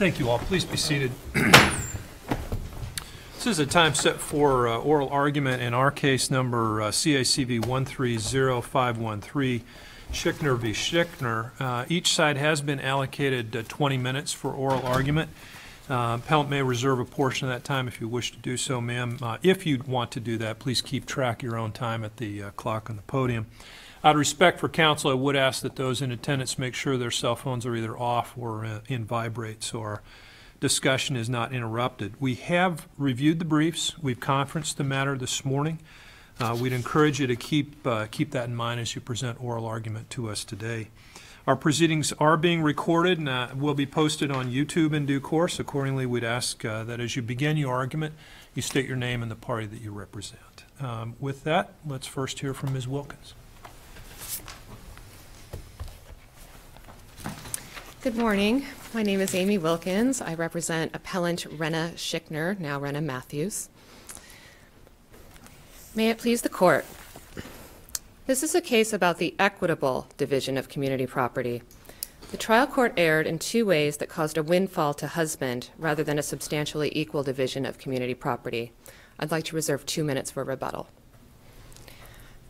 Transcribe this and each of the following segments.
Thank you all. Please be seated. This is a time set for oral argument in our case number CV130513, Schickner v. Schickner. Each side has been allocated 20 minutes for oral argument. Appellant may reserve a portion of that time if you wish to do so, ma'am. If you want to do that, please keep track of your own time at the clock on the podium. Out of respect for counsel, I would ask that those in attendance make sure their cell phones are either off or in vibrate so our discussion is not interrupted. We have reviewed the briefs. We've conferenced the matter this morning. We'd encourage you to keep that in mind as you present oral argument to us today. Our proceedings are being recorded and will be posted on YouTube in due course. Accordingly, we'd ask that as you begin your argument, you state your name and the party that you represent. With that, let's first hear from Ms. Wilkins. Good morning. My name is Amy Wilkins. I represent appellant Rena Schickner, now Rena Matthews. May it please the court. This is a case about the equitable division of community property. The trial court erred in two ways that caused a windfall to husband rather than a substantially equal division of community property. I'd like to reserve 2 minutes for rebuttal.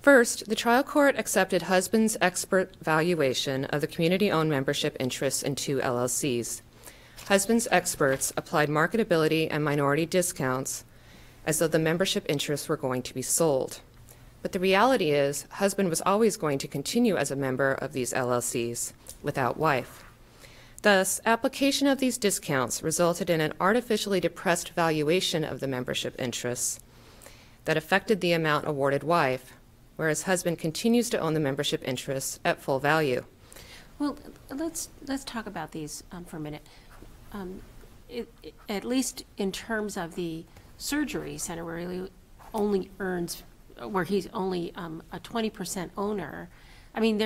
First, the trial court accepted husband's expert valuation of the community-owned membership interests in two LLCs. Husband's experts applied marketability and minority discounts as though the membership interests were going to be sold. But the reality is, husband was always going to continue as a member of these LLCs without wife. Thus, application of these discounts resulted in an artificially depressed valuation of the membership interests that affected the amount awarded wife, whereas husband continues to own the membership interests at full value. Well, let's talk about these for a minute. At least in terms of the surgery center, where he only earns, where he's only a 20% owner. I mean,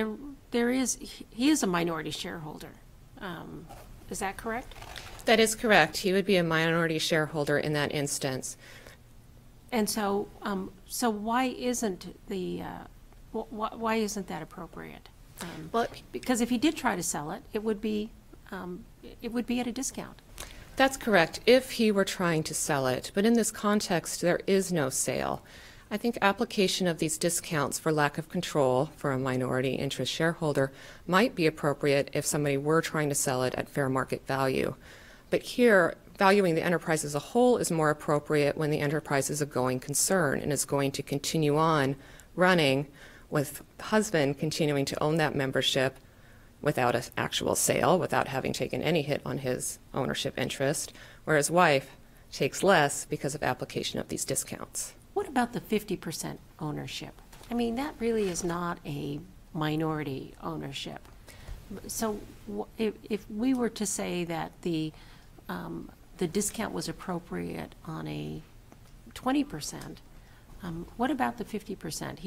he is a minority shareholder. Is that correct? That is correct. He would be a minority shareholder in that instance. And so, why isn't why isn't that appropriate? Well, because if he did try to sell it, it would be at a discount. That's correct, if he were trying to sell it. But in this context, there is no sale. I think application of these discounts for lack of control for a minority interest shareholder might be appropriate if somebody were trying to sell it at fair market value. But here, valuing the enterprise as a whole is more appropriate when the enterprise is a going concern and is going to continue on running with husband continuing to own that membership without an actual sale, without having taken any hit on his ownership interest, whereas wife takes less because of application of these discounts. What about the 50% ownership? I mean, that really is not a minority ownership. So if we were to say that the discount was appropriate on a 20%, what about the 50%?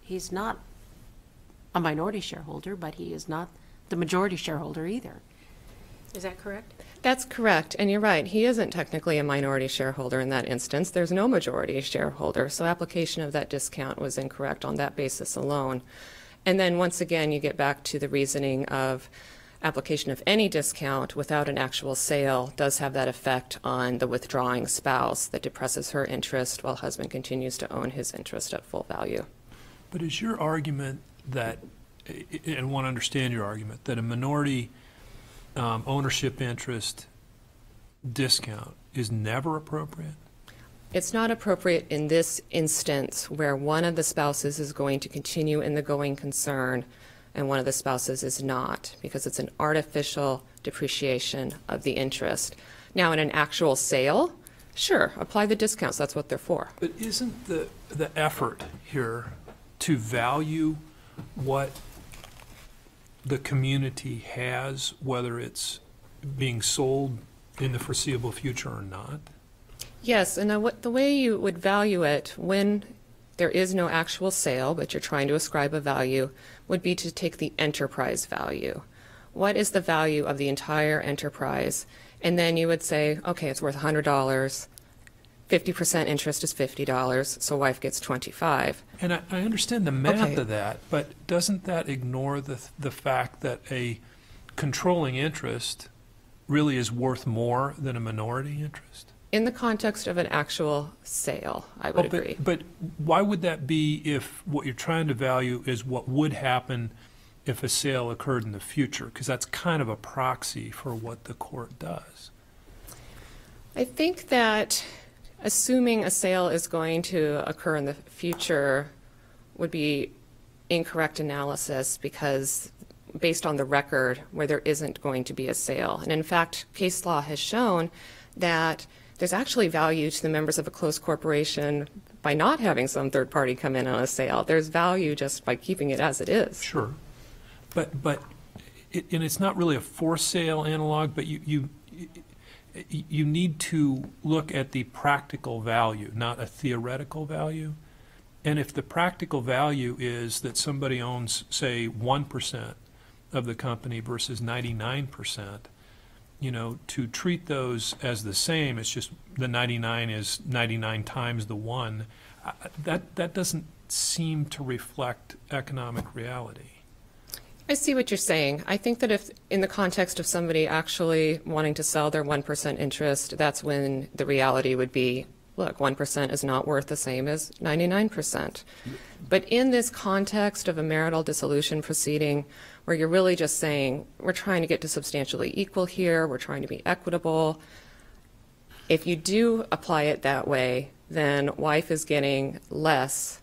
He's not a minority shareholder, but he is not the majority shareholder either. Is that correct? That's correct, and you're right. He isn't technically a minority shareholder in that instance. There's no majority shareholder, so application of that discount was incorrect on that basis alone. And then once again, you get back to the reasoning of application of any discount without an actual sale does have that effect on the withdrawing spouse that depresses her interest while husband continues to own his interest at full value. But is your argument that, and I want to understand your argument, that a minority ownership interest discount is never appropriate? It's not appropriate in this instance where one of the spouses is going to continue in the going concern and one of the spouses is not, because it's an artificial depreciation of the interest. Now, in an actual sale, sure, apply the discounts. That's what they're for. But isn't the effort here to value what the community has, whether it's being sold in the foreseeable future or not? Yes, and the way you would value it when there is no actual sale, but you're trying to ascribe a value, would be to take the enterprise value. What is the value of the entire enterprise? And then you would say, okay, it's worth $100. 50% interest is $50, so wife gets $25. And I understand the math of that, but doesn't that ignore the fact that a controlling interest really is worth more than a minority interest? In the context of an actual sale, I would agree. But why would that be if what you're trying to value is what would happen if a sale occurred in the future? Because that's kind of a proxy for what the court does. I think that assuming a sale is going to occur in the future would be incorrect analysis, because based on the record where there isn't going to be a sale. And in fact, case law has shown that there's actually value to the members of a closed corporation by not having some third party come in on a sale. There's value just by keeping it as it is. Sure. And it's not really a for sale analog, but you need to look at the practical value, not a theoretical value. And if the practical value is that somebody owns, say, 1% of the company versus 99%, to treat those as the same, it's just the 99 is 99 times the 1, that doesn't seem to reflect economic reality. I see what you're saying. I think that if in the context of somebody actually wanting to sell their 1% interest, that's when the reality would be, look, 1% is not worth the same as 99%. But in this context of a marital dissolution proceeding, where you're really just saying, we're trying to get to substantially equal here, we're trying to be equitable, if you do apply it that way, then wife is getting less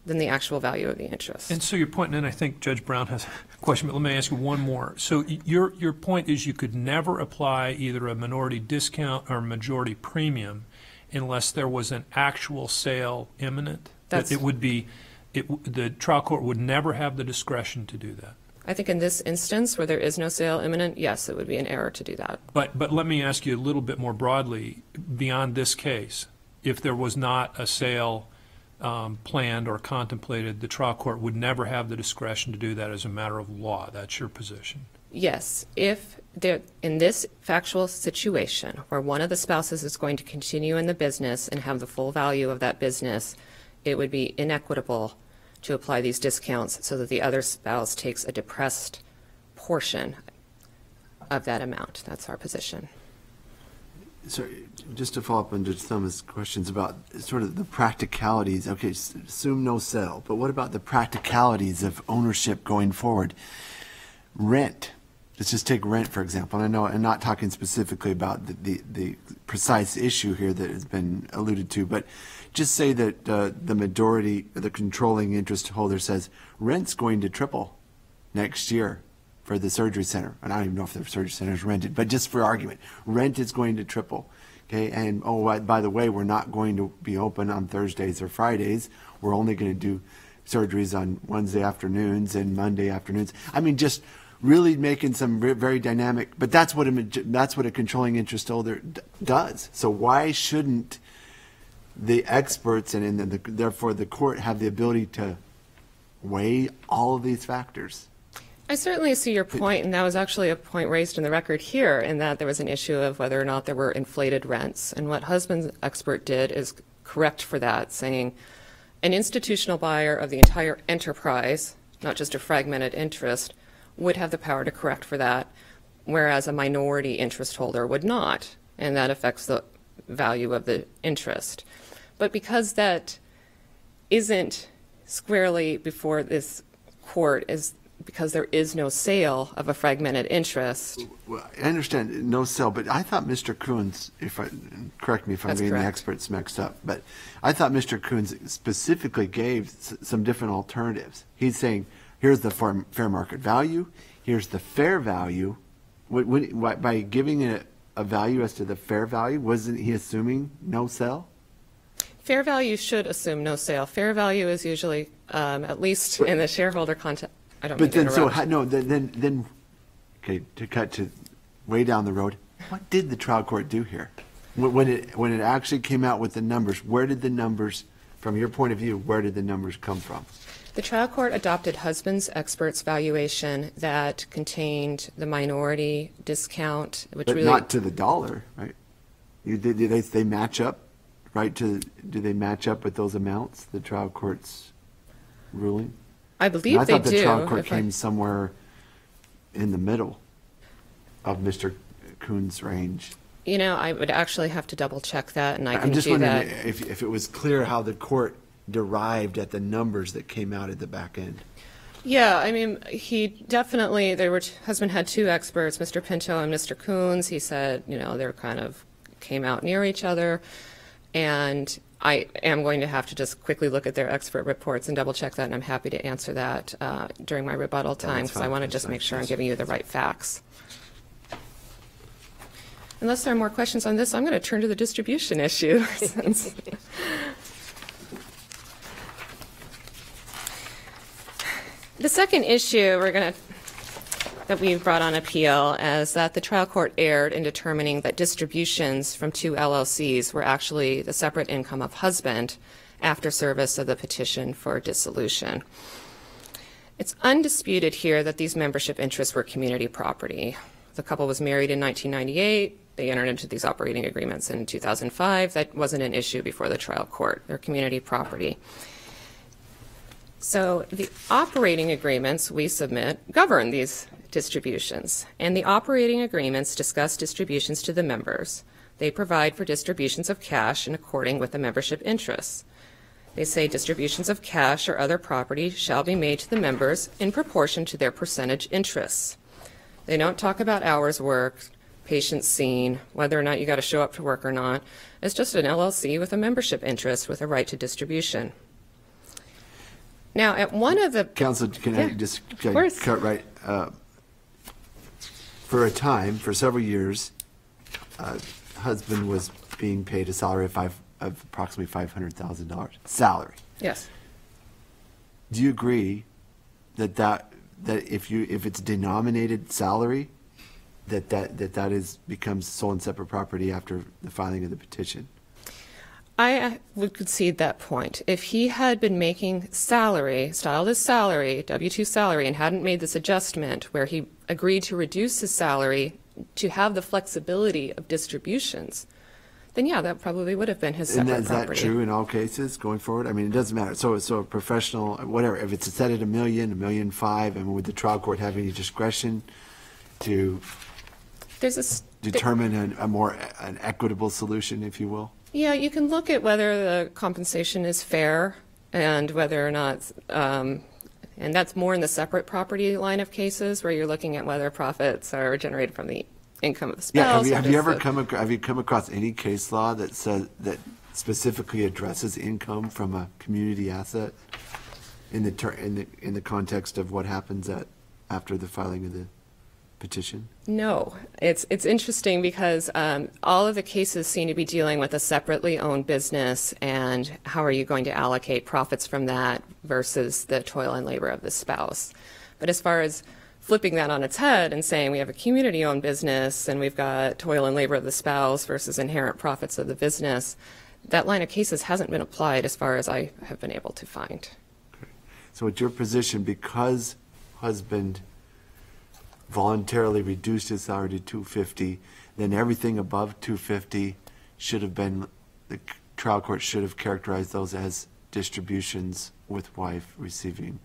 than the actual value of the interest. And so your point, and I think Judge Brown has a question, but let me ask you one more. So your point is you could never apply either a minority discount or majority premium unless there was an actual sale imminent? That's, that it would be, the trial court would never have the discretion to do that? I think in this instance where there is no sale imminent, yes, it would be an error to do that. But let me ask you a little bit more broadly, beyond this case, if there was not a sale planned or contemplated, the trial court would never have the discretion to do that as a matter of law. That's your position? Yes. If there, in this factual situation where one of the spouses is going to continue in the business and have the full value of that business, it would be inequitable to apply these discounts so that the other spouse takes a depressed portion of that amount. That's our position. So just to follow up on Judge Thomas' questions about sort of the practicalities. Okay, assume no sale, but what about the practicalities of ownership going forward? Rent. Let's just take rent, for example. And I know I'm not talking specifically about the precise issue here that has been alluded to, but just say that the majority, the controlling interest holder says rent's going to triple next year for the surgery center. And I don't even know if the surgery center is rented, but just for argument, rent is going to triple. Okay, and oh, by the way, we're not going to be open on Thursdays or Fridays. We're only going to do surgeries on Wednesday afternoons and Monday afternoons. I mean, just really making some very dynamic, but that's what a controlling interest holder does. So why shouldn't the experts and therefore the court have the ability to weigh all of these factors? I certainly see your point, and that was actually a point raised in the record here, in that there was an issue of whether or not there were inflated rents. And what husband's expert did is correct for that, saying an institutional buyer of the entire enterprise, not just a fragmented interest, would have the power to correct for that, whereas a minority interest holder would not, and that affects the value of the interest. But because that isn't squarely before this court, is because there is no sale of a fragmented interest. Well, I understand no sale, but I thought Mr. Coons, correct me if I'm getting the experts mixed up, but I thought Mr. Coons specifically gave some different alternatives. He's saying, here's the fair market value, here's the fair value. By giving it a value as to the fair value, wasn't he assuming no sale? Fair value should assume no sale. Fair value is usually, at least in the shareholder context. I don't mean to interrupt. Then, okay, to cut to way down the road, what did the trial court do here? When it actually came out with the numbers, where did the numbers, from your point of view, where did the numbers come from? The trial court adopted husband's expert's valuation that contained the minority discount, which but not to the dollar, right? Did they match up, right? Do they match up with those amounts? The trial court's ruling. I believe they do. I thought the trial court came somewhere in the middle of Mr. Kuhn's range? I would actually have to double check that, and I I'm can just do wondering that. if it was clear how the court derived at the numbers that came out at the back end. Yeah, he definitely, husband had two experts, Mr. Pinto and Mr. Coons. He said, they're kind of came out near each other. And I am going to have to just quickly look at their expert reports and double check that, and I'm happy to answer that during my rebuttal time, because I want to just make sure I'm giving you the right facts. Unless there are more questions on this, I'm going to turn to the distribution issue. The second issue that we've brought on appeal is that the trial court erred in determining that distributions from two LLCs were actually the separate income of husband after service of the petition for dissolution. It's undisputed here that these membership interests were community property. The couple was married in 1998. They entered into these operating agreements in 2005. That wasn't an issue before the trial court. They're community property. So the operating agreements we submit govern these distributions, and the operating agreements discuss distributions to the members. They provide for distributions of cash in accordance with the membership interests. They say distributions of cash or other property shall be made to the members in proportion to their percentage interests. They don't talk about hours worked, patients seen, whether or not you got to show up to work or not. It's just an LLC with a membership interest with a right to distribution. Now, at one of the... Counsel, can I just course. cut right? For a time, for several years, husband was being paid a salary of approximately $500,000 salary. Yes. Do you agree that if it's denominated salary, that becomes sole and separate property after the filing of the petition? I would concede that point. If he had been making salary, styled as salary, W-2 salary, and hadn't made this adjustment where he agreed to reduce his salary to have the flexibility of distributions, then yeah, that probably would have been his separate And is that property. true in all cases going forward? I mean, it doesn't matter. So a professional, whatever, if it's set at $1 million, $1.5 million, I mean, would the trial court have any discretion to determine an equitable solution, if you will? Yeah, you can look at whether the compensation is fair and whether or not, and that's more in the separate property line of cases where you're looking at whether profits are generated from the income of the spouse. Yeah, have you ever come across any case law that specifically addresses income from a community asset in the context of what happens after the filing of the petition? No, it's interesting because all of the cases seem to be dealing with a separately owned business and how are you going to allocate profits from that versus the toil and labor of the spouse. But as far as flipping that on its head and saying we have a community-owned business and we've got toil and labor of the spouse versus inherent profits of the business, that line of cases hasn't been applied as far as I have been able to find. Okay. So it's your position, because husband voluntarily reduced his salary to $250, then everything above $250 should have been, the trial court should have characterized those as distributions with wife receiving.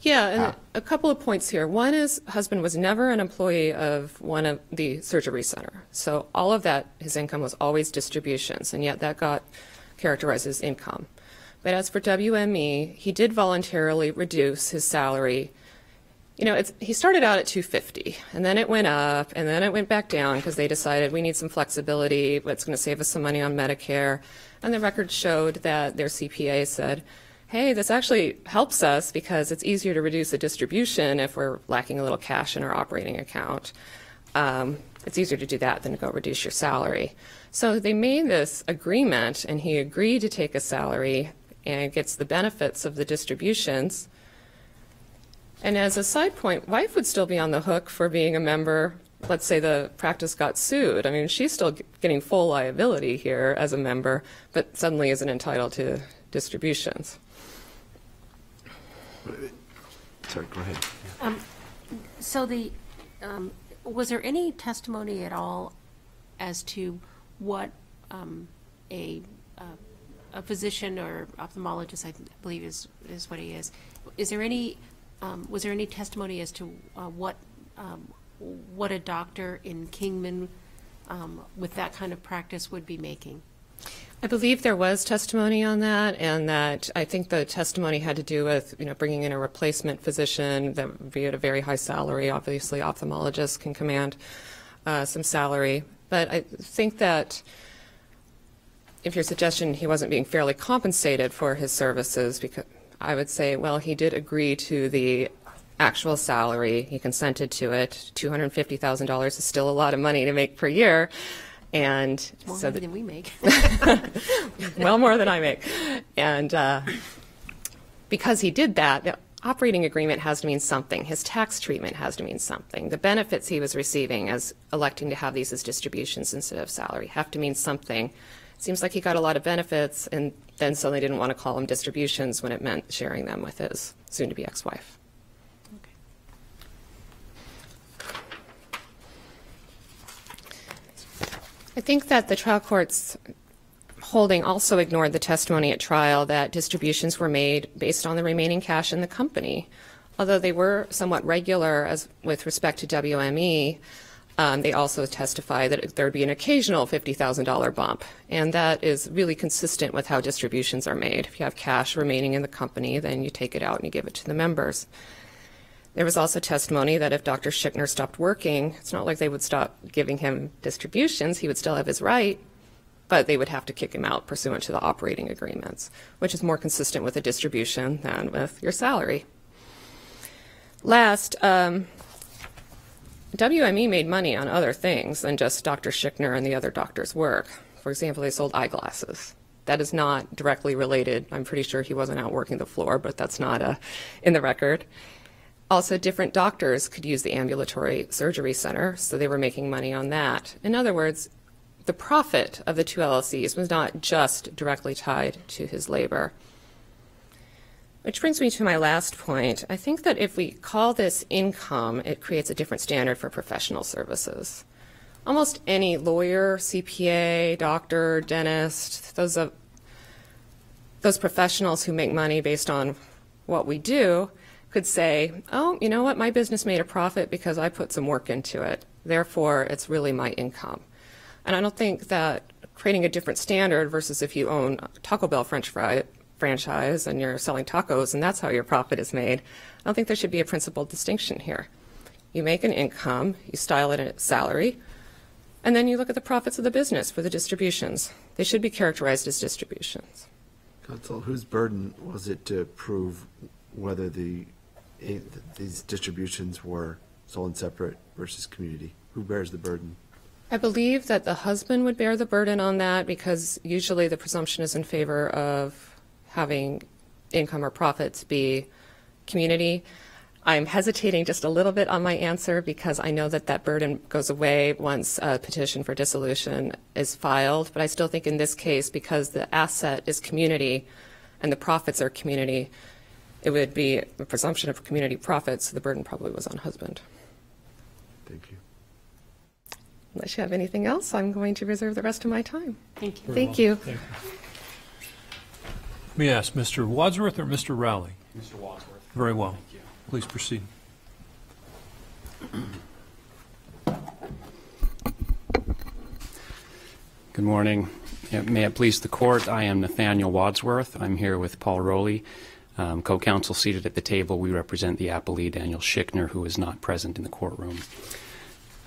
Yeah, and a couple of points here. One is husband was never an employee of one of the surgery center. So all of that, his income was always distributions, and yet that got characterized as income. But as for WME, he did voluntarily reduce his salary. He started out at $250, and then it went up, and then it went back down because they decided we need some flexibility, but it's going to save us some money on Medicare. And the record showed that their CPA said, hey, this actually helps us because it's easier to reduce a distribution if we're lacking a little cash in our operating account. It's easier to do that than to go reduce your salary. So they made this agreement, and he agreed to take a salary and gets the benefits of the distributions. And as a side point, wife would still be on the hook for being a member. Let's say the practice got sued. I mean, she's still getting full liability here as a member, but suddenly isn't entitled to distributions. Sorry, go ahead. So was there any testimony at all as to what a physician or ophthalmologist, I believe is what he is? Is there any was there any testimony as to what what a doctor in Kingman with that kind of practice would be making? I believe there was testimony on that, and that I think the testimony had to do with, bringing in a replacement physician that would be at a very high salary. Obviously, ophthalmologists can command some salary. But I think that if your suggestion he wasn't being fairly compensated for his services, because I would say, well, he did agree to the actual salary. He consented to it. $250,000 is still a lot of money to make per year. And More so than we make. well, more than I make. And because he did that, the operating agreement has to mean something. His tax treatment has to mean something. The benefits he was receiving as electing to have these as distributions instead of salary have to mean something. It seems like he got a lot of benefits, and then suddenly didn't want to call them distributions when it meant sharing them with his soon-to-be ex-wife. I think that the trial court's holding also ignored the testimony at trial that distributions were made based on the remaining cash in the company. Although they were somewhat regular as with respect to WME, they also testify that there would be an occasional $50,000 bump, and that is really consistent with how distributions are made. If you have cash remaining in the company, then you take it out and you give it to the members. There was also testimony that if Dr. Schickner stopped working, it's not like they would stop giving him distributions. He would still have his right, but they would have to kick him out pursuant to the operating agreements, which is more consistent with a distribution than with your salary. Last, WME made money on other things than just Dr. Schickner and the other doctors' work. For example, they sold eyeglasses. That is not directly related. I'm pretty sure he wasn't out working the floor, but that's not in the record. Also, different doctors could use the ambulatory surgery center, so they were making money on that. In other words, the profit of the two LLCs was not just directly tied to his labor. Which brings me to my last point. I think that if we call this income, it creates a different standard for professional services. Almost any lawyer, CPA, doctor, dentist, those professionals who make money based on what we do could say, oh, you know what, my business made a profit because I put some work into it. Therefore, it's really my income. And I don't think that creating a different standard versus if you own a Taco Bell French fry franchise and you're selling tacos and that's how your profit is made, I don't think there should be a principled distinction here. You make an income, you style it at salary, and then you look at the profits of the business for the distributions. They should be characterized as distributions. Counsel, whose burden was it to prove whether these distributions were sole and separate versus community? Who bears the burden? I believe that the husband would bear the burden on that because usually the presumption is in favor of having income or profits be community. I'm hesitating just a little bit on my answer because I know that that burden goes away once a petition for dissolution is filed, but I still think in this case, because the asset is community and the profits are community, it would be a presumption of community profits, so the burden probably was on husband. Thank you. Unless you have anything else, I'm going to reserve the rest of my time. Thank you. Thank you. Thank you. Let me ask, Mr. Wadsworth or Mr. Rowley? Mr. Wadsworth. Very well. Thank you. Please proceed. Good morning. May it please the court, I am Nathaniel Wadsworth. I'm here with Paul Rowley, co-counsel seated at the table. We represent the appellee, Daniel Schickner, who is not present in the courtroom.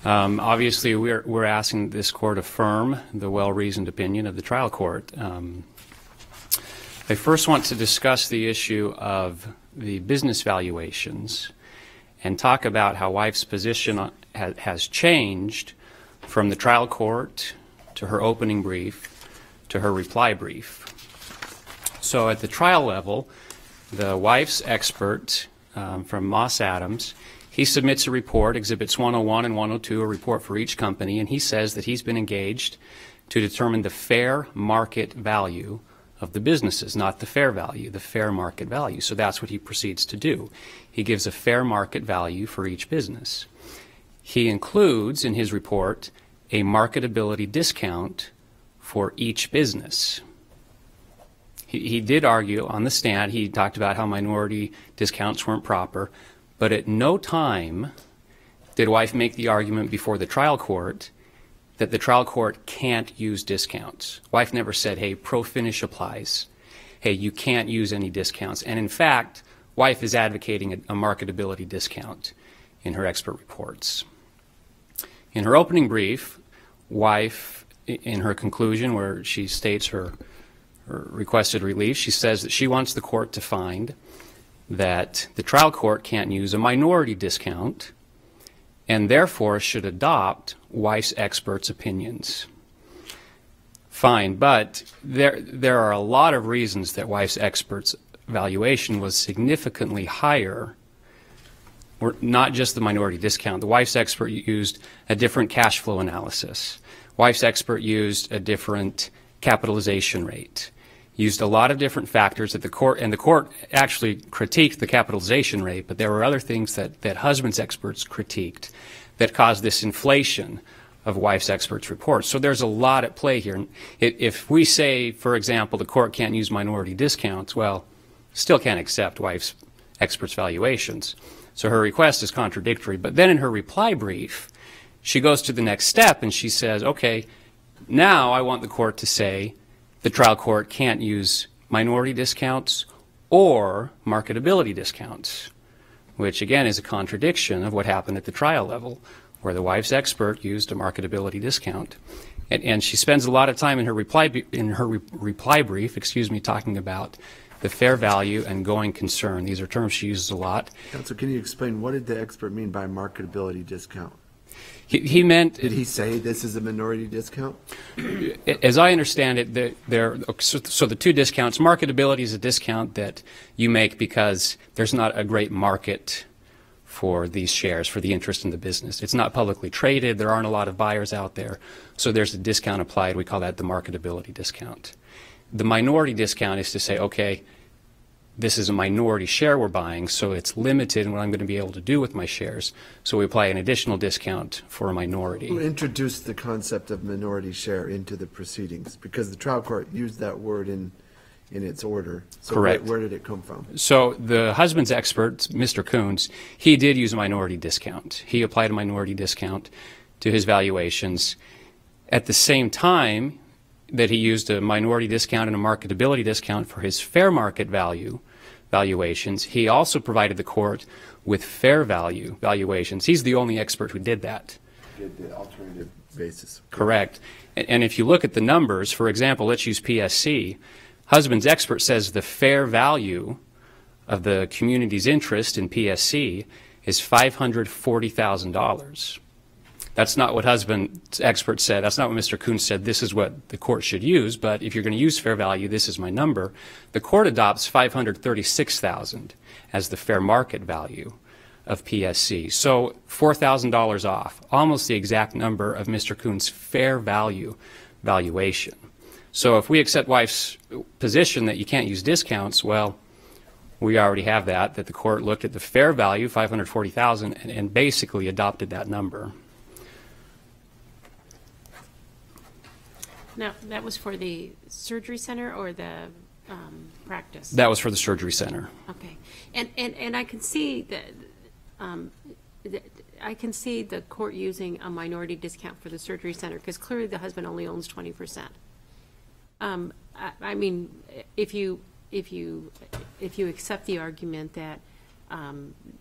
Obviously, we're asking this court affirm the well-reasoned opinion of the trial court. I first want to discuss the issue of the business valuations and talk about how wife's position has changed from the trial court to her opening brief to her reply brief. So at the trial level, the wife's expert from Moss Adams, he submits a report, Exhibits 101 and 102, a report for each company, and he says that he's been engaged to determine the fair market value of the businesses, not the fair value, the fair market value. So that's what he proceeds to do. He gives a fair market value for each business. He includes in his report a marketability discount for each business. He did argue on the stand, he talked about how minority discounts weren't proper, but at no time did wife make the argument before the trial court that the trial court can't use discounts. Wife never said, hey, pro-finish applies. Hey, you can't use any discounts. And in fact, wife is advocating a marketability discount in her expert reports. In her opening brief, wife, in her conclusion where she states her requested relief, she says that she wants the court to find that the trial court can't use a minority discount and therefore should adopt wife's experts' opinions. Fine, but there are a lot of reasons that wife's experts' valuation was significantly higher, or not just the minority discount. The wife's expert used a different cash flow analysis. Wife's expert used a different capitalization rate, used a lot of different factors that the court actually critiqued the capitalization rate, but there were other things that husband's experts critiqued that caused this inflation of wife's experts' reports. So there's a lot at play here. If we say, for example, the court can't use minority discounts, well, still can't accept wife's experts' valuations. So her request is contradictory. But then in her reply brief, she goes to the next step and she says, okay, now I want the court to say the trial court can't use minority discounts or marketability discounts, which again is a contradiction of what happened at the trial level, where the wife's expert used a marketability discount. And she spends a lot of time in her reply brief, talking about the fair value and going concern. These are terms she uses a lot. Counsel, can you explain what did the expert mean by marketability discount? He meant... Did he say this is a minority discount? As I understand it, so the two discounts, marketability is a discount that you make because there's not a great market for these shares, for the interest in the business. It's not publicly traded. There aren't a lot of buyers out there. So there's a discount applied. We call that the marketability discount. The minority discount is to say, okay, this is a minority share we're buying, so it's limited in what I'm going to be able to do with my shares. So we apply an additional discount for a minority. Who introduced the concept of minority share into the proceedings? Because the trial court used that word in its order. So correct. Where did it come from? So the husband's expert, Mr. Coons, he did use a minority discount. He applied a minority discount to his valuations. At the same time that he used a minority discount and a marketability discount for his fair market valuations, he also provided the court with fair value valuations. He's the only expert who did that. Did the alternative basis. Correct. And if you look at the numbers, for example, let's use PSC. Husband's expert says the fair value of the community's interest in PSC is $540,000. That's not what husband's expert said. That's not what Mr. Coons said. This is what the court should use. But if you're going to use fair value, this is my number. The court adopts $536,000 as the fair market value of PSC. So $4,000 off, almost the exact number of Mr. Coons' fair value valuation. So if we accept wife's position that you can't use discounts, well, we already have that the court looked at the fair value, $540,000, and basically adopted that number. Now, that was for the surgery center or the practice? That was for the surgery center. Okay. And I can see that I can see the court using a minority discount for the surgery center because clearly the husband only owns 20%. I mean, if you accept the argument that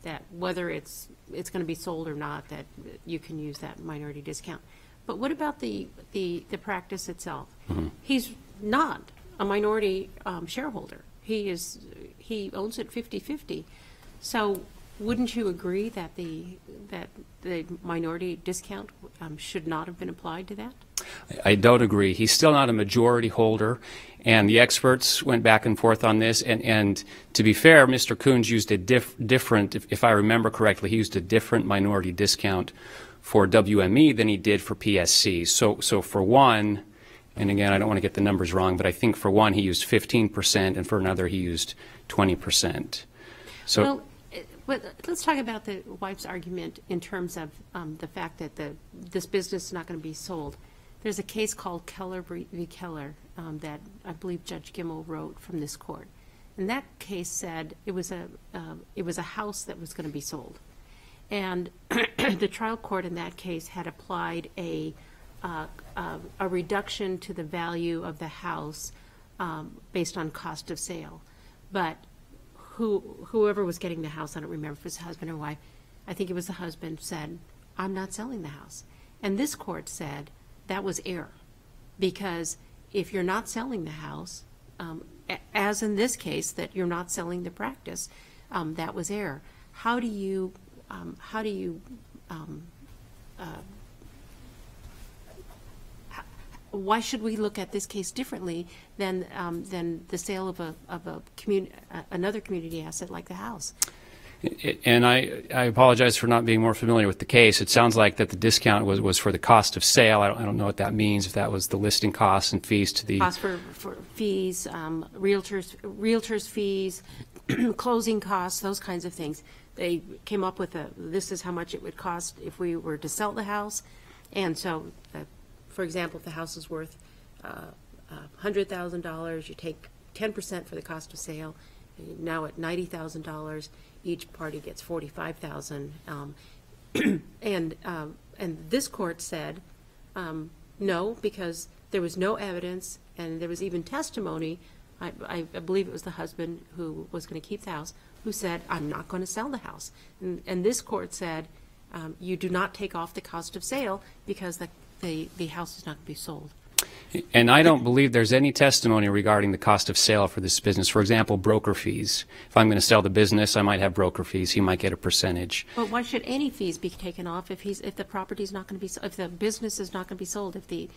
that whether it's going to be sold or not, that you can use that minority discount. But what about the practice itself? Mm-hmm. He's not a minority shareholder. He owns it 50-50. So wouldn't you agree that the minority discount should not have been applied to that? I don't agree. He's still not a majority holder, and the experts went back and forth on this. And to be fair, Mr. Coons used a different, if I remember correctly, he used a different minority discount for WME than he did for PSC. So for one, and again, I don't want to get the numbers wrong, but I think for one he used 15%, and for another he used 20%. So. Well, but let's talk about the wife's argument in terms of the fact that this business is not going to be sold. There's a case called Keller v. Keller that I believe Judge Gimmel wrote from this court. And that case said it was a house that was going to be sold. And the trial court in that case had applied a reduction to the value of the house based on cost of sale. But whoever was getting the house, I don't remember if it was husband or wife, I think it was the husband, said, I'm not selling the house. And this court said that was error, because if you're not selling the house, as in this case, that you're not selling the practice, that was error. Why should we look at this case differently than the sale of another community asset like the house? And I apologize for not being more familiar with the case. It sounds like that the discount was for the cost of sale. I don't know what that means, if that was the listing costs and fees to the... Costs for fees, realtors' fees, closing costs, those kinds of things. They came up with this is how much it would cost if we were to sell the house. And so, for example, if the house is worth $100,000, you take 10% for the cost of sale. Now at $90,000, each party gets $45,000. And this court said no, because there was no evidence, and there was even testimony. I believe it was the husband who was going to keep the house, who said, I'm not going to sell the house. And this court said, you do not take off the cost of sale because the house is not going to be sold. And I don't believe there's any testimony regarding the cost of sale for this business. For example, broker fees. If I'm going to sell the business, I might have broker fees. He might get a percentage. But why should any fees be taken off if the property is not going to be, if the business is not going to be sold, if the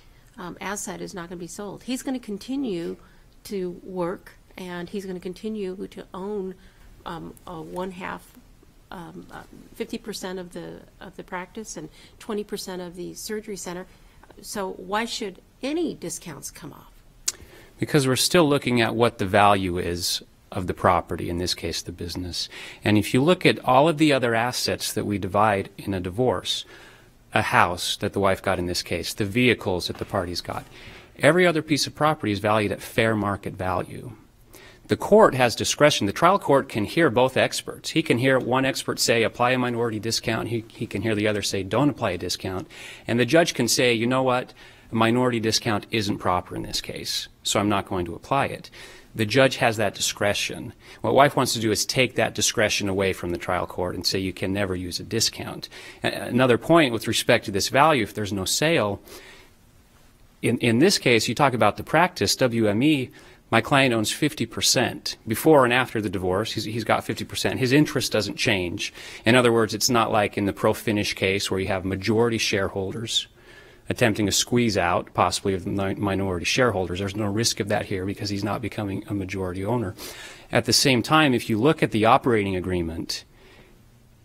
asset is not going to be sold? He's going to continue to work, and he's going to continue to own 50% of the practice and 20% of the surgery center. So why should any discounts come off? Because we're still looking at what the value is of the property, in this case the business. And if you look at all of the other assets that we divide in a divorce, a house that the wife got in this case, the vehicles that the parties got, every other piece of property is valued at fair market value. The court has discretion. The trial court can hear both experts. He can hear one expert say, apply a minority discount. He can hear the other say, don't apply a discount. And the judge can say, you know what, a minority discount isn't proper in this case, so I'm not going to apply it. The judge has that discretion. What wife wants to do is take that discretion away from the trial court and say you can never use a discount. Another point with respect to this value, if there's no sale, in this case, you talk about the practice, WME, my client owns 50%. Before and after the divorce, he's got 50%. His interest doesn't change. In other words, it's not like in the pro-finish case where you have majority shareholders attempting to squeeze out possibly of the minority shareholders. There's no risk of that here because he's not becoming a majority owner. At the same time, if you look at the operating agreement,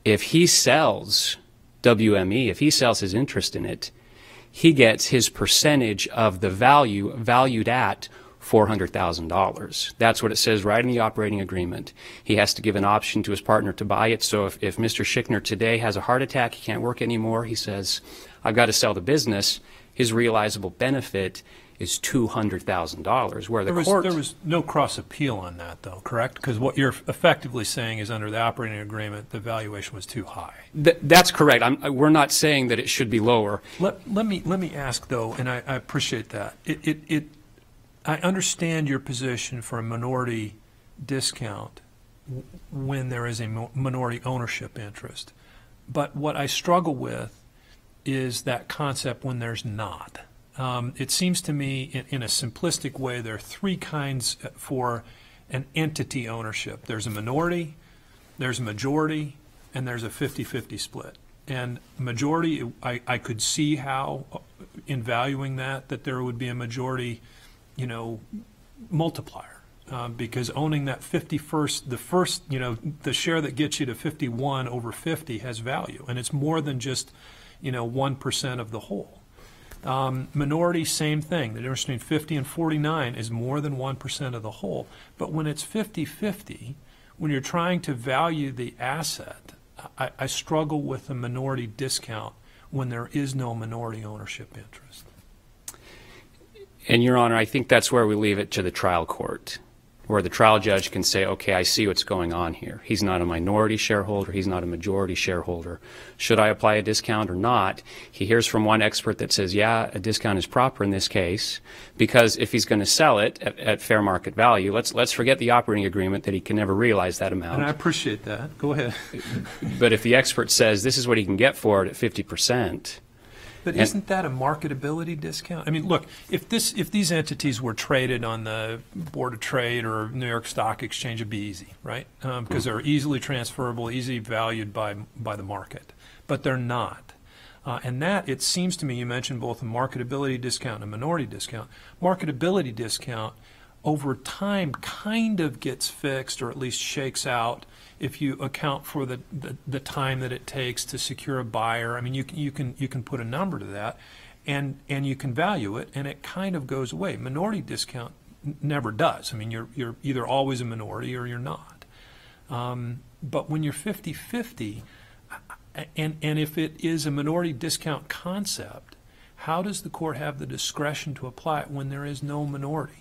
if he sells WME, if he sells his interest in it, he gets his percentage of the value valued at $400,000. That's what it says right in the operating agreement. He has to give an option to his partner to buy it. So if Mr. Schickner today has a heart attack, he can't work anymore, he says, I've got to sell the business, his realizable benefit is $200,000, where the court... There was no cross appeal on that, though, correct? Because what you're effectively saying is under the operating agreement, the valuation was too high. That's correct. We're not saying that it should be lower. Let me ask, though, and I appreciate that. I understand your position for a minority discount when there is a minority ownership interest. But what I struggle with is that concept when there's not. It seems to me, in a simplistic way, there are three kinds for an entity ownership. There's a minority, there's a majority, and there's a 50-50 split. And majority, I could see how, in valuing that there would be a majority multiplier, because owning that 51st, the share that gets you to 51 over 50 has value, and it's more than just 1% of the whole. Minority, same thing. The difference between 50 and 49 is more than 1% of the whole. But when it's 50-50, when you're trying to value the asset, I struggle with a minority discount when there is no minority ownership interest. And, Your Honor, I think that's where we leave it to the trial court. where the trial judge can say, okay, I see what's going on here. He's not a minority shareholder. He's not a majority shareholder. Should I apply a discount or not? He hears from one expert that says, yeah, a discount is proper in this case, because if he's going to sell it at fair market value, let's forget the operating agreement that he can never realize that amount. And I appreciate that. Go ahead. But if the expert says this is what he can get for it at 50%, but isn't that a marketability discount? I mean, look, if these entities were traded on the Board of Trade or New York Stock Exchange, it'd be easy, right? Because they're easily transferable, easily valued by the market. But they're not. And that, it seems to me, you mentioned both a marketability discount and a minority discount. Marketability discount over time kind of gets fixed, or at least shakes out, if you account for the time that it takes to secure a buyer. I mean, you can put a number to that, and you can value it, and it kind of goes away. Minority discount never does. I mean, you're either always a minority or you're not. But when you're 50-50, and if it is a minority discount concept, how does the court have the discretion to apply it when there is no minority?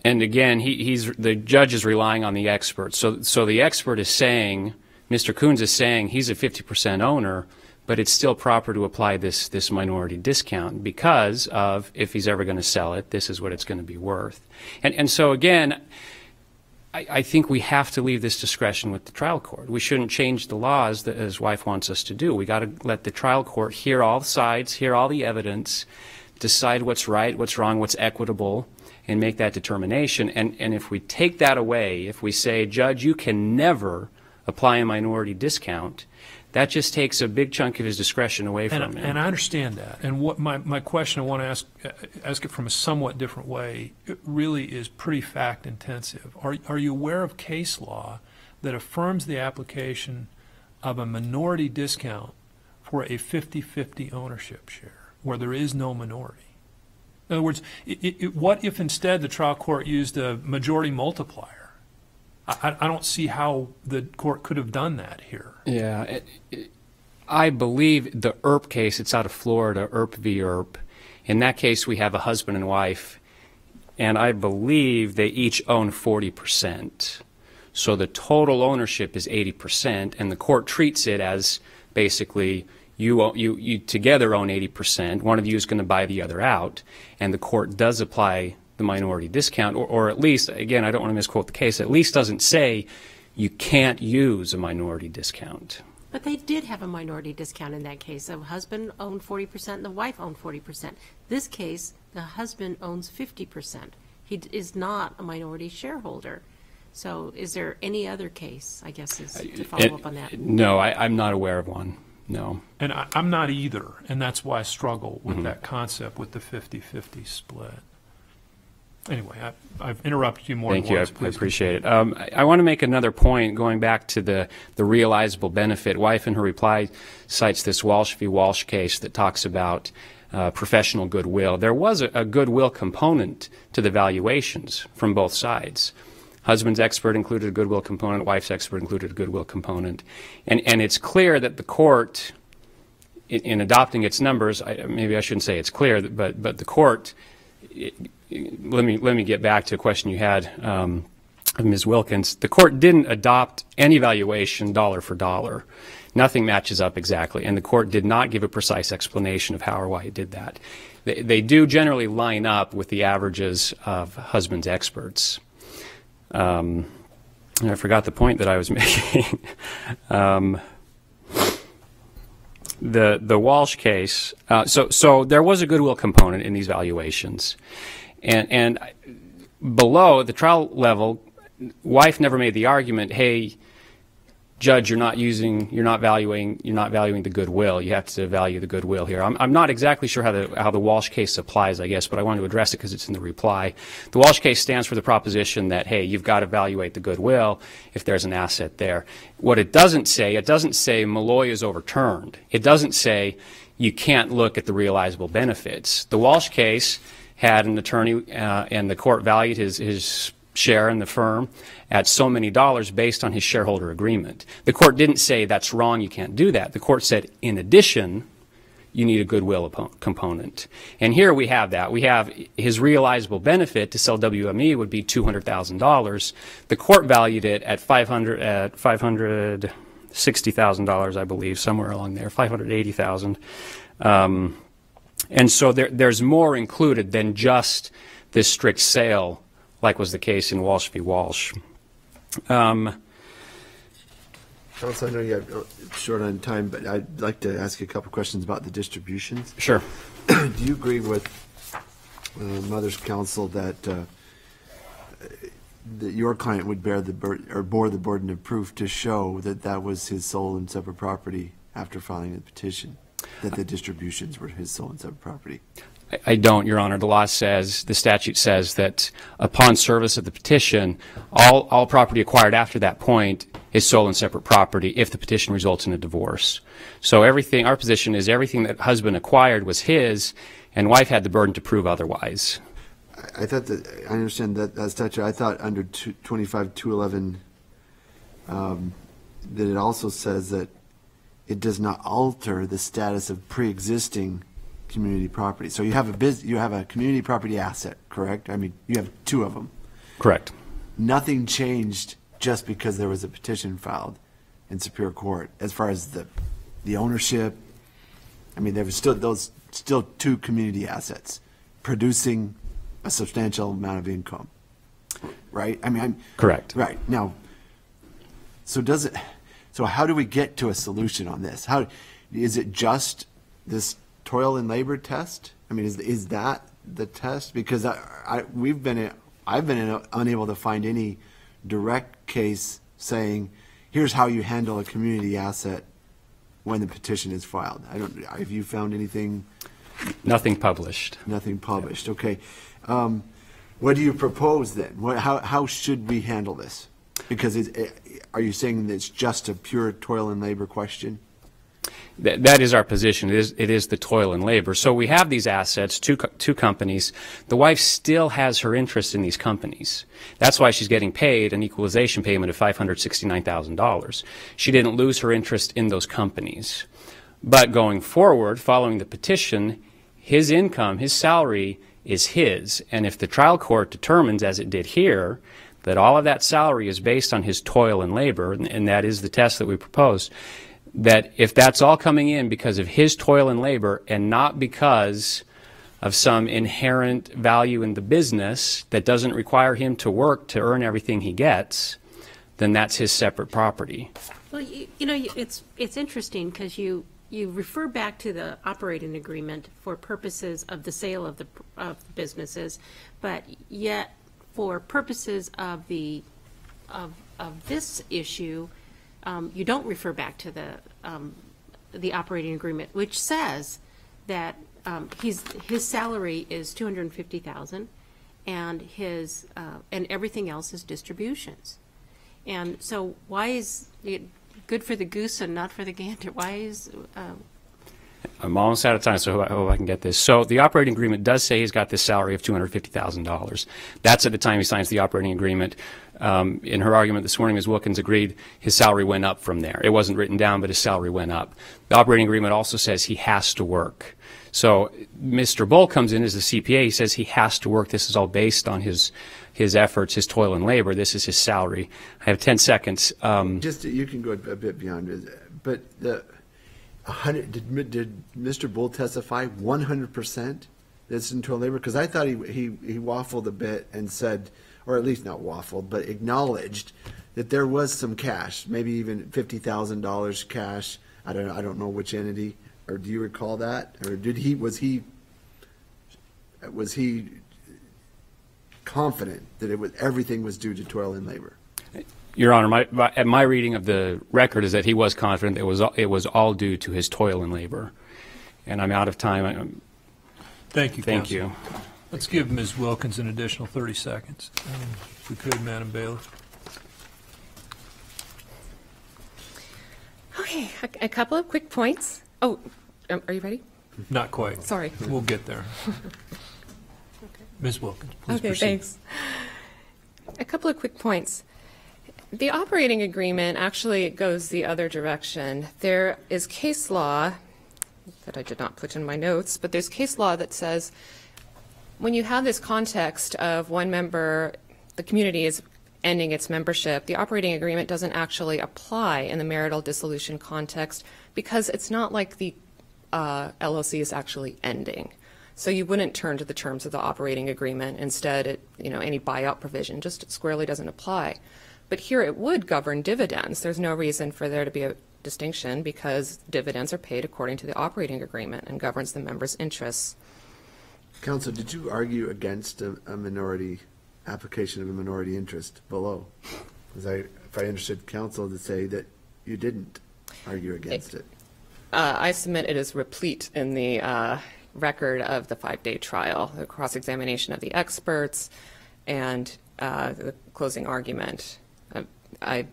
And again, the judge is relying on the expert. So the expert is saying, Mr. Coons is saying he's a 50% owner, but it's still proper to apply this minority discount because of, if he's ever going to sell it, this is what it's going to be worth. And so again, I think we have to leave this discretion with the trial court. We shouldn't change the laws that his wife wants us to do. We got to let the trial court hear all the sides, hear all the evidence, decide what's right, what's wrong, what's equitable, and make that determination. And if we take that away, if we say, Judge, you can never apply a minority discount, that just takes a big chunk of his discretion away from him. And I understand that. And what my question, I want to ask it from a somewhat different way, it really is pretty fact intensive. Are you aware of case law that affirms the application of a minority discount for a 50-50 ownership share where there is no minority? In other words, what if instead the trial court used a majority multiplier? I don't see how the court could have done that here. Yeah, I believe the Earp case, it's out of Florida, Earp v. Earp. In that case, we have a husband and wife, and I believe they each own 40%. So the total ownership is 80%, and the court treats it as basically you together own 80%. One of you is going to buy the other out, and the court does apply the minority discount, or at least, again, I don't want to misquote the case, at least doesn't say you can't use a minority discount. But they did have a minority discount in that case. The husband owned 40% and the wife owned 40%. This case, the husband owns 50%. He is not a minority shareholder. So is there any other case, I guess, is to follow up on that? No, I'm not aware of one. No. And I'm not either, and that's why I struggle with that concept with the 50-50 split. Anyway, I've interrupted you more than once. Thank you. I appreciate it. I want to make another point going back to the realizable benefit. Wife in her reply cites this Walsh v. Walsh case that talks about professional goodwill. There was a goodwill component to the valuations from both sides. Husband's expert included a goodwill component. Wife's expert included a goodwill component. And it's clear that the court, in adopting its numbers, maybe I shouldn't say it's clear, but the court, let me get back to a question you had of Ms. Wilkins. The court didn't adopt any valuation dollar for dollar. Nothing matches up exactly, and the court did not give a precise explanation of how or why it did that. They do generally line up with the averages of husband's experts. I forgot the point that I was making. The Walsh case, so there was a goodwill component in these valuations. And below, at the trial level, wife never made the argument, hey, Judge, you're not valuing the goodwill. You have to value the goodwill here. I'm not exactly sure how the Walsh case applies, I guess, but I wanted to address it because it's in the reply. The Walsh case stands for the proposition that, hey, you've got to evaluate the goodwill if there's an asset there. What it doesn't say Malloy is overturned. It doesn't say you can't look at the realizable benefits. The Walsh case had an attorney, and the court valued his share in the firm at so many dollars based on his shareholder agreement. The court didn't say that's wrong, you can't do that. The court said, in addition, you need a goodwill component. And here we have that. We have his realizable benefit to sell WME would be $200,000. The court valued it at $560,000, I believe, somewhere along there, $580,000. And so there's more included than just this strict sale, like was the case in Walsh v. Walsh. Counsel, I know you're short on time, but I'd like to ask you a couple questions about the distributions. Sure. Do you agree with Mother's counsel that your client would bear the bore the burden of proof to show that that was his sole and separate property after filing the petition, that the distributions were his sole and separate property? I don't, Your Honor. The law says, the statute says that upon service of the petition, all property acquired after that point is sole and separate property if the petition results in a divorce. So everything, our position is everything that husband acquired was his, and wife had the burden to prove otherwise. I thought that, I understand that statute. I thought under 25-211 that it also says that it does not alter the status of pre-existing community property. So you have a community property asset, correct? I mean, you have two of them. Correct. Nothing Changed just because there was a petition filed in Superior Court as far as the ownership. I mean, there was still two community assets producing a substantial amount of income, right? I mean, correct. Right. Now, so how do we get to a solution on this? How is it just this toil and labor test? I mean, is that the test? Because I've been unable to find any direct case saying, here's how you handle a community asset when the petition is filed. Have you found anything? Nothing published. Nothing published. Okay. What do you propose then? How should we handle this? Because are you saying that it's just a pure toil and labor question? That is our position. It is the toil and labor. So we have these assets, two companies. The wife still has her interest in these companies. That's why she's getting paid an equalization payment of $569,000. She didn't lose her interest in those companies. But going forward, following the petition, his income, his salary is his. And if the trial court determines, as it did here, that all of that salary is based on his toil and labor, and that is the test that we proposed, that if that's all coming in because of his toil and labor and not because of some inherent value in the business that doesn't require him to work to earn everything he gets, then that's his separate property. Well, you know, it's interesting because you refer back to the operating agreement for purposes of the sale of the businesses, but yet for purposes of this issue, you don't refer back to the operating agreement, which says that his salary is $250,000, and and everything else is distributions. And so, why is it good for the goose and not for the gander? Why is I'm almost out of time, so I hope I can get this. So the operating agreement does say he's got this salary of $250,000. That's at the time he signs the operating agreement. In her argument this morning, Ms. Wilkins agreed his salary went up from there. It wasn't written down, but his salary went up. The operating agreement also says he has to work. So Mr. Bull comes in as the CPA. He says he has to work. This is all based on his efforts, his toil and labor. This is his salary. I have 10 seconds. Just you can go a bit beyond it, but did Mr. Bull testify 100% that's in toil and labor? Because I thought he waffled a bit and said, or at least not waffled, but acknowledged that there was some cash, maybe even $50,000 cash. I don't know which entity, or do you recall that? Or was he confident that everything was due to toil and labor? Your Honor, my reading of the record is that he was confident it was all due to his toil and labor. And I'm out of time. Thank you, Thank Counsel. you. Let's give Ms. Wilkins an additional 30 seconds, if we could, Madam Bailiff. Okay, a couple of quick points. Oh, are you ready? Not quite. Sorry. We'll get there. Ms. Wilkins, please Okay, proceed. thanks. A couple of quick points. The operating agreement actually goes the other direction. There is case law that I did not put in my notes, but there's case law that says when you have this context of one member, the community is ending its membership, the operating agreement doesn't actually apply in the marital dissolution context because it's not like the LLC is actually ending. So you wouldn't turn to the terms of the operating agreement. Instead, any buyout provision just squarely doesn't apply. But here it would govern dividends. There's no reason for there to be a distinction because dividends are paid according to the operating agreement and governs the members' interests. Counsel, did you argue against a minority application of a minority interest below? Because if I understood counsel to say that you didn't argue against it. I submit it is replete in the record of the 5-day trial, the cross-examination of the experts, and the closing argument. I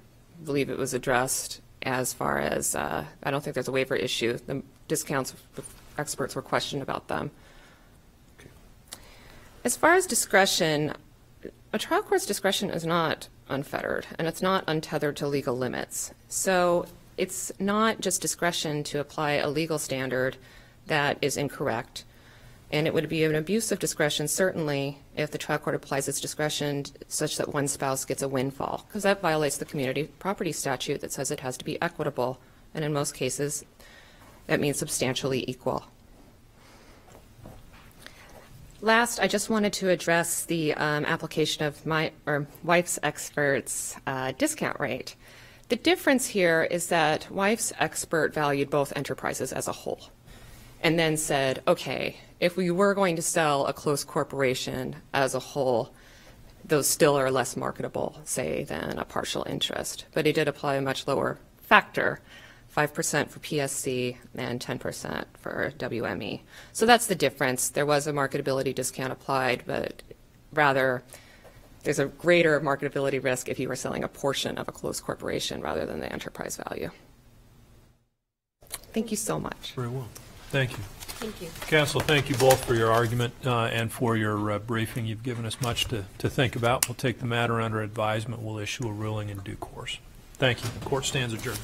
believe it was addressed as far as, I don't think there's a waiver issue. The discounts, the experts were questioned about them. Okay. As far as discretion, a trial court's discretion is not unfettered, and it's not untethered to legal limits. So it's not just discretion to apply a legal standard that is incorrect. And it would be an abuse of discretion, certainly, if the trial court applies its discretion such that one spouse gets a windfall, because that violates the community property statute that says it has to be equitable. And in most cases, that means substantially equal. Last, I just wanted to address the application of my wife's expert's discount rate. The difference here is that wife's expert valued both enterprises as a whole and then said, okay, if we were going to sell a close corporation as a whole, those still are less marketable, say, than a partial interest. But he did apply a much lower factor, 5% for PSC and 10% for WME. So that's the difference. There was a marketability discount applied, but rather there's a greater marketability risk if you were selling a portion of a closed corporation rather than the enterprise value. Thank you so much. Very well. Thank you. Thank you. Counsel, thank you both for your argument and for your briefing. You've given us much to think about. We'll take the matter under advisement. We'll issue a ruling in due course. Thank you. The court stands adjourned.